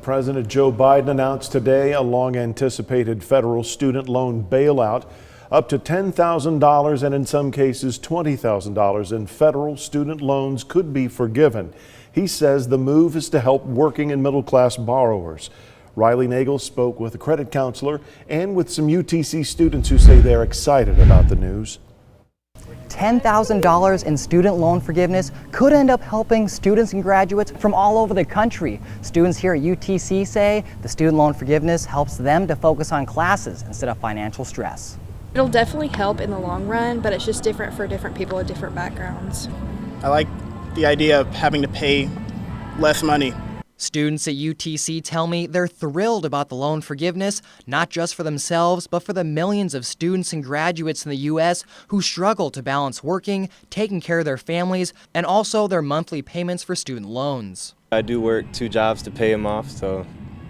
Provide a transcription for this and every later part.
President Joe Biden announced today a long-anticipated federal student loan bailout. Up to $10,000 and in some cases $20,000 in federal student loans could be forgiven. He says the move is to help working and middle-class borrowers. Riley Nagel spoke with a credit counselor and with some UTC students who say they're excited about the news. $10,000 in student loan forgiveness could end up helping students and graduates from all over the country. Students here at UTC say the student loan forgiveness helps them to focus on classes instead of financial stress. It'll definitely help in the long run, but it's just different for different people with different backgrounds. I like the idea of having to pay less money. Students at UTC tell me they're thrilled about the loan forgiveness, not just for themselves, but for the millions of students and graduates in the U.S. who struggle to balance working, taking care of their families, and also their monthly payments for student loans. I do work 2 jobs to pay them off, so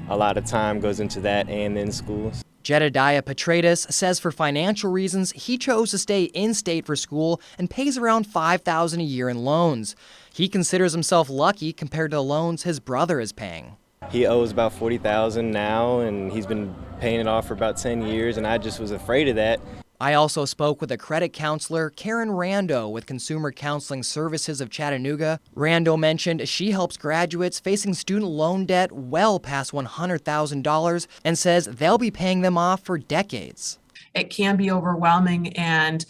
a lot of time goes into that and in school. Jedediah Petratus says for financial reasons, he chose to stay in-state for school and pays around $5,000 a year in loans. He considers himself lucky compared to the loans his brother is paying. He owes about $40,000 now, and he's been paying it off for about 10 years, and I just was afraid of that. I also spoke with a credit counselor, Karen Rando, with Consumer Counseling Services of Chattanooga. Rando mentioned she helps graduates facing student loan debt well past $100,000 and says they'll be paying them off for decades. It can be overwhelming and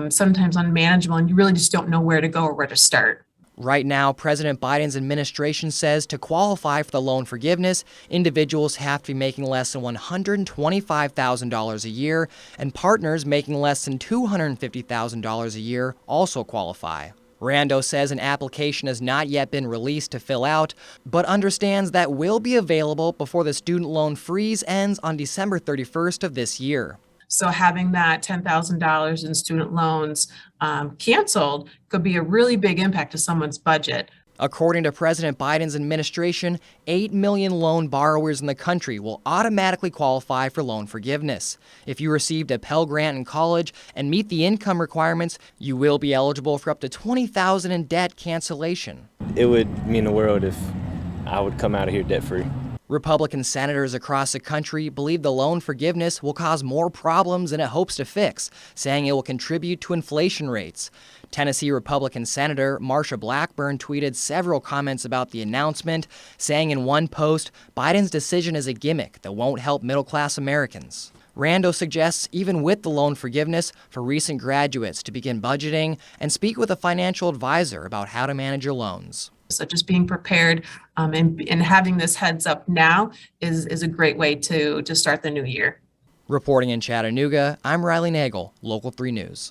sometimes unmanageable, and you really just don't know where to go or where to start. Right now, President Biden's administration says to qualify for the loan forgiveness, individuals have to be making less than $125,000 a year, and partners making less than $250,000 a year also qualify. Rando says an application has not yet been released to fill out, but understands that will be available before the student loan freeze ends on December 31st of this year. So having that $10,000 in student loans canceled could be a really big impact to someone's budget. According to President Biden's administration, 8 million loan borrowers in the country will automatically qualify for loan forgiveness. If you received a Pell Grant in college and meet the income requirements, you will be eligible for up to $20,000 in debt cancellation. It would mean the world if I would come out of here debt-free. Republican senators across the country believe the loan forgiveness will cause more problems than it hopes to fix, saying it will contribute to inflation rates. Tennessee Republican Senator Marsha Blackburn tweeted several comments about the announcement, saying in one post, Biden's decision is a gimmick that won't help middle-class Americans. Rando suggests, even with the loan forgiveness, for recent graduates to begin budgeting and speak with a financial advisor about how to manage your loans. So just being prepared and having this heads up now is a great way to start the new year. Reporting in Chattanooga, I'm Riley Nagel, Local 3 News.